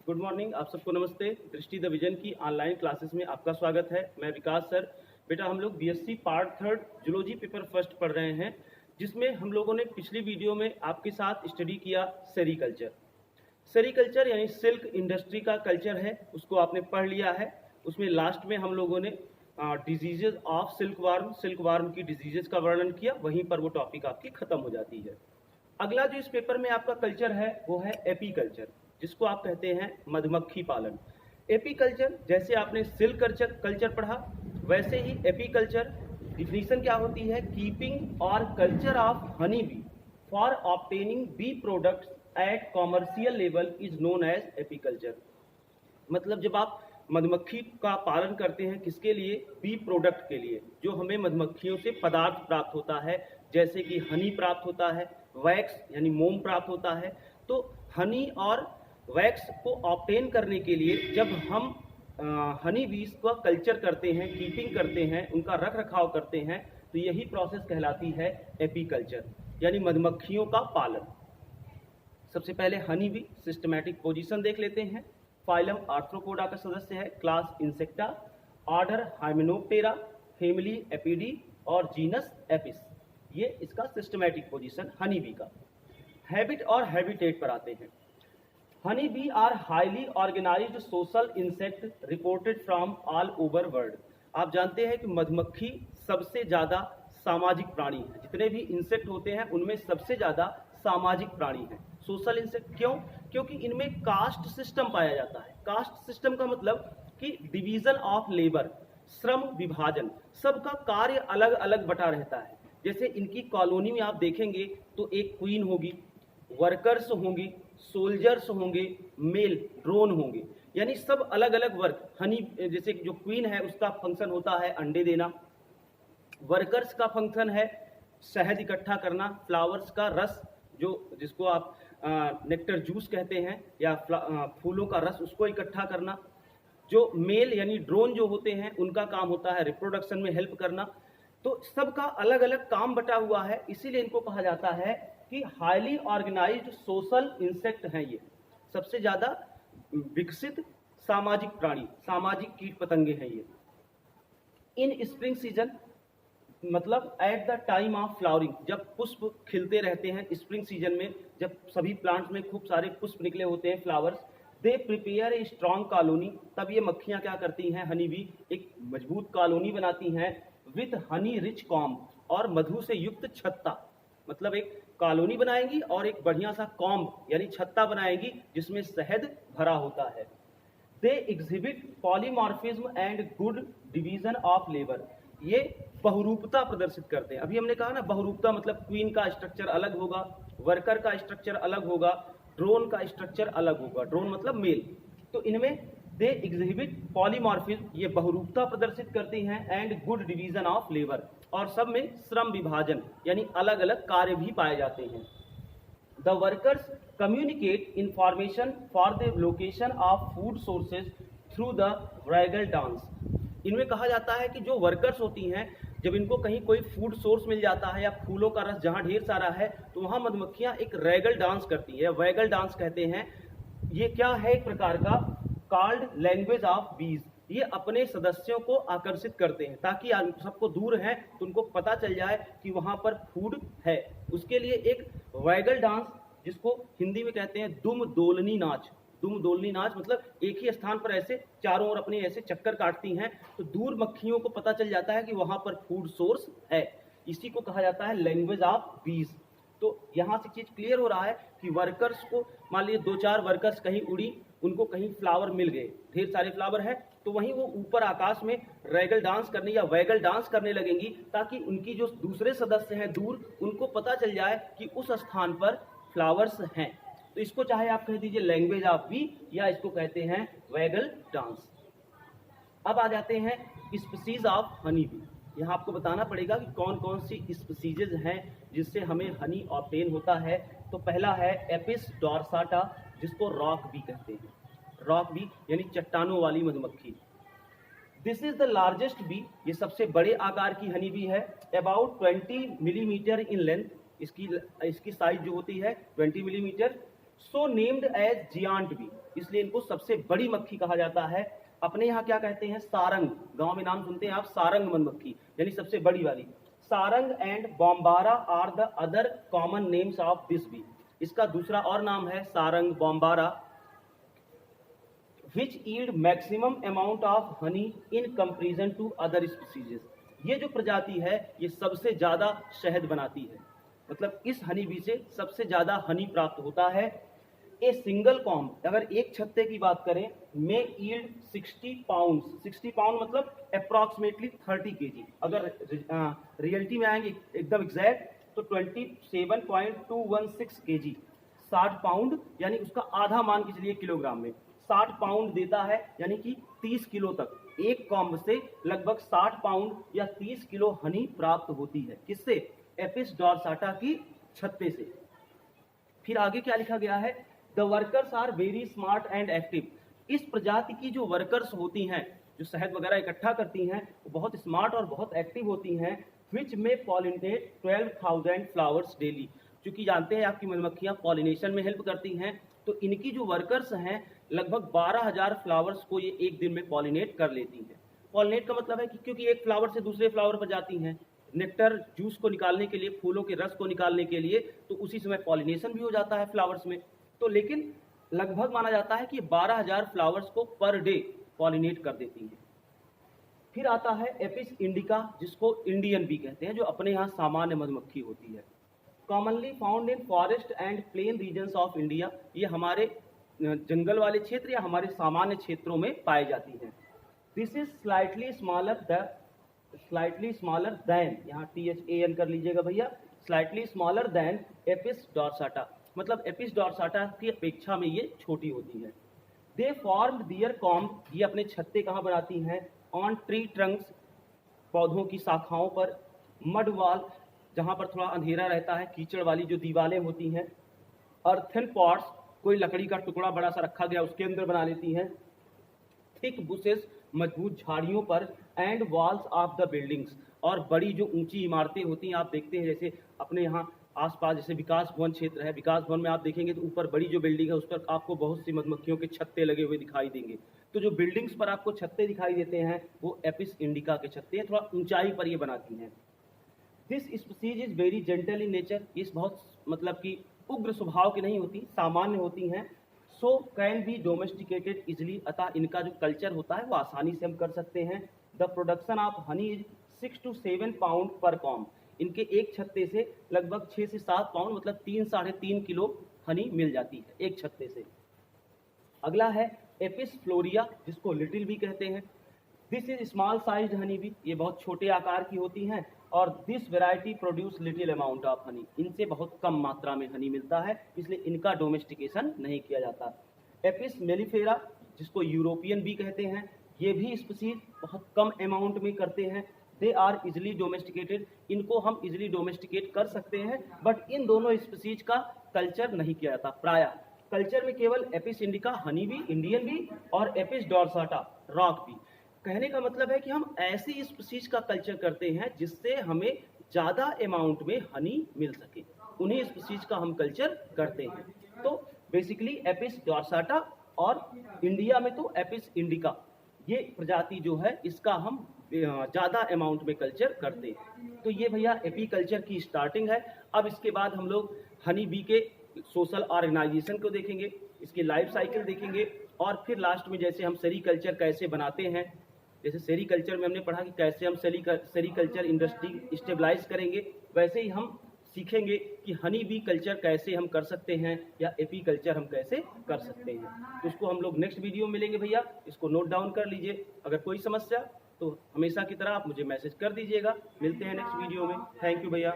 Good morning, आप सबको नमस्ते। दृष्टि द विजन की ऑनलाइन क्लासेस में आपका स्वागत है। मैं विकास सर। बेटा हम लोग BSc part third zoology paper first पढ़ रहे हैं, जिसमें हम लोगों ने पिछली वीडियो में आपके साथ स्टडी किया सेरीकल्चर। सेरीकल्चर यानी सिल्क इंडस्ट्री का कल्चर है, उसको आपने पढ़ लिया है। उसमें लास्ट में हम लोगों ने डिजीजेज ऑफ सिल्क वार्म की डिजीजेज का वर्णन किया, वहीं पर वो टॉपिक आपकी खत्म हो जाती है। अगला जो इस पेपर में आपका कल्चर है वो है एपीकल्चर, जिसको आप कहते हैं मधुमक्खी पालन। एपीकल्चर जैसे आपने सिल्क कल्चर पढ़ा, वैसे ही एपीकल्चर डिफिनीशन क्या होती है? Keeping or culture of honey bee for obtaining bee products at commercial level is known as apiculture. मतलब जब आप मधुमक्खी का पालन करते हैं, किसके लिए? बी प्रोडक्ट के लिए, जो हमें मधुमक्खियों से पदार्थ प्राप्त होता है, जैसे कि हनी प्राप्त होता है, वैक्स यानी मोम प्राप्त होता है। तो हनी और वैक्स को ऑब्टेन करने के लिए जब हम हनी बीज का कल्चर करते हैं, कीपिंग करते हैं, उनका रख रखाव करते हैं, तो यही प्रोसेस कहलाती है एपीकल्चर यानी मधुमक्खियों का पालन। सबसे पहले हनी बी सिस्टमैटिक पोजीशन देख लेते हैं। फाइलम आर्थ्रोपोडा का सदस्य है, class Insecta, order Hymenoptera, family Apidae और जीनस एपिस। ये इसका सिस्टमैटिक पोजीशन हनी बी का। हैबिट और हैबिटेट पर आते हैं। Honey bee are highly organised social insect reported from all over world. आप जानते हैं कि मधुमक्खी सबसे ज़्यादा सामाजिक प्राणी है। जितने भी इंसेक्ट होते हैं उनमें सबसे ज़्यादा सामाजिक प्राणी है। सोशल इंसेक्ट क्यों? क्योंकि इनमें कास्ट सिस्टम पाया जाता है। कास्ट सिस्टम का मतलब कि डिवीजन ऑफ लेबर, श्रम विभाजन, सबका कार्य अलग अलग बटा रहता है। जैसे इनकी कॉलोनी में आप देखेंगे तो एक क्वीन होगी, वर्कर्स होंगी, सोल्जर्स होंगे, मेल ड्रोन होंगे, यानी सब अलग अलग वर्क। हनी जैसे जो क्वीन है उसका फंक्शन होता है अंडे देना, वर्कर्स का फंक्शन है शहद इकट्ठा करना, फ्लावर्स का रस जिसको आप नेक्टर जूस कहते हैं, या फूलों का रस उसको इकट्ठा करना। जो मेल यानी ड्रोन जो होते हैं उनका काम होता है रिप्रोडक्शन में हेल्प करना। तो सबका अलग अलग काम बटा हुआ है, इसीलिए इनको कहा जाता है कि हाईली ऑर्गेनाइज्ड सोशल इंसेक्ट हैं। ये सबसे ज़्यादा विकसित सामाजिक प्राणी, सामाजिक कीट पतंगे हैं ये। इन स्प्रिंग सीजन मतलब at the time of flowering, जब पुष्प खिलते रहते हैं स्प्रिंग सीजन में, जब सभी प्लांट्स में खूब सारे पुष्प निकले होते हैं, flowers, they prepare a strong colony. तब ये मक्खियाँ क्या करती हैं? हनी बी एक मजबूत कॉलोनी बनाती हैं विथ हनी रिच कॉम्ब, और मधु से युक्त छत्ता। मतलब एक कॉलोनी बनाएंगी और एक बढ़िया सा कॉम्ब यानी छत्ता बनाएंगी जिसमें शहद भरा होता है। They exhibit polymorphism and good division of labour. ये बहुरूपता प्रदर्शित करते हैं। अभी हमने कहा ना, बहुरूपता मतलब क्वीन का स्ट्रक्चर अलग होगा, वर्कर का स्ट्रक्चर अलग होगा, ड्रोन का स्ट्रक्चर अलग होगा। ड्रोन मतलब मेल। तो इनमें दे एग्जिबिट पॉलीमॉर्फिज्म, ये बहुरूपता प्रदर्शित करती हैं, and good division of labour, और सब में श्रम विभाजन यानी अलग अलग कार्य भी पाए जाते हैं। The workers communicate information for the location of food sources through the waggle dance. इनमें कहा जाता है कि जो वर्कर्स होती हैं, जब इनको कहीं कोई फूड सोर्स मिल जाता है या फूलों का रस जहाँ ढेर सारा है, तो वहाँ मधुमक्खियाँ एक रैगल डांस करती है, वैगल डांस कहते हैं। ये क्या है? एक प्रकार का कॉल्ड लैंग्वेज ऑफ बीज। ये अपने सदस्यों को आकर्षित करते हैं ताकि सबको दूर हैं तो उनको पता चल जाए कि वहाँ पर फूड है। उसके लिए एक वैगल डांस, जिसको हिंदी में कहते हैं दुम दोलनी नाच। दुम दोलनी नाच मतलब एक ही स्थान पर ऐसे चारों ओर अपने ऐसे चक्कर काटती हैं, तो दूर मक्खियों को पता चल जाता है कि वहाँ पर फूड सोर्स है। इसी को कहा जाता है लैंग्वेज ऑफ बीज। तो यहाँ से चीज़ क्लियर हो रहा है कि वर्कर्स को, मान लीजिए 2-4 वर्कर्स कहीं उड़ी, उनको कहीं फ्लावर मिल गए, ढेर सारे फ्लावर हैं, तो वहीं वो ऊपर आकाश में रैगल डांस करने या वैगल डांस करने लगेंगी, ताकि उनकी जो दूसरे सदस्य हैं दूर, उनको पता चल जाए कि उस स्थान पर फ्लावर्स हैं। तो इसको चाहे आप कह दीजिए लैंग्वेज ऑफ बी, या इसको कहते हैं वैगल डांस। अब आ जाते हैं स्पीसीज ऑफ हनी बी। यहाँ आपको बताना पड़ेगा कि कौन कौन सी स्पीसीज हैं जिससे हमें हनी ऑब्टेन होता है। तो पहला है एपिस डॉर्साटा, जिसको रॉक बी कहते हैं। रॉक बी यानी चट्टानों वाली मधुमक्खी। This is the largest bee, ये सबसे बड़े आकार की हनी बी है। अबाउट 20 मिलीमीटर इन लेंथ, इसकी साइज जो होती है 20 millimetre. So named as giant bee, इसलिए इनको सबसे बड़ी मक्खी कहा जाता है। अपने यहाँ क्या कहते हैं, सारंग, गांव में नाम सुनते हैं आप, सारंग मधुमक्खी यानी सबसे बड़ी वाली। Sarang and Bombara are the other common names of this bee, इसका दूसरा और नाम है Sarang बॉम्बारा, which yield maximum amount of honey in comparison to other species। ये जो प्रजाति है ये सबसे ज्यादा शहद बनाती है, मतलब इस हनी बी से सबसे ज्यादा हनी प्राप्त होता है। ए सिंगल कॉम्ब, अगर एक छत्ते की बात करें, में यील्ड 60 पाउंड, 60 पाउंड मतलब अप्रॉक्सीमेटली 30 केजी। अगर रियलिटी में आएंगे एकदम एग्जैक्ट तो 27.216 केजी, 60 पाउंड यानी उसका आधा मान के चलिए किलोग्राम में 60 पाउंड देता है, यानी कि 30 किलो तक एक कॉम्ब से लगभग 60 पाउंड या 30 किलो हनी प्राप्त होती है। किससे? एपिस डॉर्साटा की छत्ते से। फिर आगे क्या लिखा गया है, the workers are very smart and active. इस प्रजाति की जो वर्कर्स होती हैं, जो शहद वगैरह इकट्ठा करती हैं, वो बहुत स्मार्ट और बहुत एक्टिव होती हैं। विच में पॉलिनेट 12,000 फ्लावर्स डेली, क्योंकि जानते हैं आपकी मधुमक्खियां पॉलिनेशन में हेल्प करती हैं, तो इनकी जो वर्कर्स हैं लगभग 12,000 फ्लावर्स को ये एक दिन में पॉलिनेट कर लेती हैं। पॉलिनेट का मतलब है कि क्योंकि एक फ्लावर से दूसरे फ्लावर पर जाती हैं, नेक्टर जूस को निकालने के लिए, फूलों के रस को निकालने के लिए, तो उसी समय पॉलिनेशन भी हो जाता है फ्लावर्स में। तो लेकिन लगभग माना जाता है कि 12,000 फ्लावर्स को पर डे पॉलिनेट कर देती हैं। फिर आता है एपिस इंडिका, जिसको इंडियन बी कहते हैं, जो अपने यहाँ सामान्य मधुमक्खी होती है। Commonly found in forest and plain regions of India, ये हमारे जंगल वाले क्षेत्र या हमारे सामान्य क्षेत्रों में पाई जाती हैं। This is slightly smaller than, यहाँ THAN कर लीजिएगा भैया, स्लाइटली स्मॉलर दैन एपिस डॉर्साटा, मतलब एपिस डॉर्साटा की अपेक्षा में ये छोटी होती है। दे फॉर्म दियर कॉम्ब, ये अपने छत्ते कहाँ बनाती हैं, ऑन ट्री ट्रंक्स, पौधों की शाखाओं पर, मड वॉल, जहाँ पर थोड़ा अंधेरा रहता है, कीचड़ वाली जो दीवारें होती हैं, अर्थन पॉट्स, कोई लकड़ी का टुकड़ा बड़ा सा रखा गया उसके अंदर बना लेती हैं, थिक बुशेस, मजबूत झाड़ियों पर, and walls of the buildings, और बड़ी जो ऊंची इमारतें होती हैं, आप देखते हैं जैसे अपने यहाँ आसपास जैसे विकास भवन क्षेत्र है, विकास भवन में आप देखेंगे तो ऊपर बड़ी जो बिल्डिंग है उस पर आपको बहुत सी मधुमक्खियों के छत्ते लगे हुए दिखाई देंगे। तो जो बिल्डिंग्स पर आपको छत्ते दिखाई देते हैं वो एपिस इंडिका के छत्ते हैं, थोड़ा ऊंचाई पर ये बनाती हैं। This species is very gentle in nature, इस बहुत मतलब कि उग्र स्वभाव की नहीं होती, सामान्य होती हैं। So can be domesticated easily, अतः इनका जो कल्चर होता है वो आसानी से हम कर सकते हैं। The production of honey is 6 to 7 pound पर कॉम्ब, इनके एक छत्ते से लगभग 6 से 7 पाउंड मतलब 3-3.5 किलो हनी मिल जाती है एक छत्ते से। अगला है एपिस फ्लोरिया, जिसको लिटिल बी कहते हैं। This is small size honey bee, ये बहुत छोटे आकार की होती हैं, और this variety produce little amount of honey, इनसे बहुत कम मात्रा में हनी मिलता है, इसलिए इनका डोमेस्टिकेशन नहीं किया जाता। एपिस मेलिफेरा, जिसको यूरोपियन बी कहते हैं, ये भी स्पीसीज बहुत कम अमाउंट में करते हैं। दे आर इजिली डोमेस्टिकेटेड, इनको हम इजिली डोमेस्टिकेट कर सकते हैं, बट इन दोनों स्पीसीज का कल्चर नहीं किया जाता। प्रायः कल्चर में केवल Apis indica honey bee, Indian bee, और एपिस डॉर्साटा रॉक बी। कहने का मतलब है कि हम ऐसी स्पीसीज का कल्चर करते हैं जिससे हमें ज़्यादा अमाउंट में हनी मिल सके, उन्हीं स्पीसीज का हम कल्चर करते हैं। तो बेसिकली एपिस डॉर्साटा और इंडिया में तो एपिस इंडिका, ये प्रजाति जो है इसका हम ज़्यादा अमाउंट में कल्चर करते हैं। तो ये भैया एपी कल्चर की स्टार्टिंग है। अब इसके बाद हम लोग हनी बी के सोशल ऑर्गेनाइजेशन को देखेंगे, इसकी लाइफ साइकिल देखेंगे, और फिर लास्ट में जैसे हम सेरीकल्चर कैसे बनाते हैं, जैसे सेरीकल्चर में हमने पढ़ा कि कैसे हम सेरीकल्चर इंडस्ट्री स्टेबलाइज करेंगे, वैसे ही हम सीखेंगे कि हनी बी कल्चर कैसे हम कर सकते हैं या एपी कल्चर हम कैसे कर सकते हैं। तो इसको हम लोग नेक्स्ट वीडियो में मिलेंगे भैया, इसको नोट डाउन कर लीजिए। अगर कोई समस्या तो हमेशा की तरह आप मुझे मैसेज कर दीजिएगा। मिलते हैं नेक्स्ट वीडियो में। थैंक यू भैया।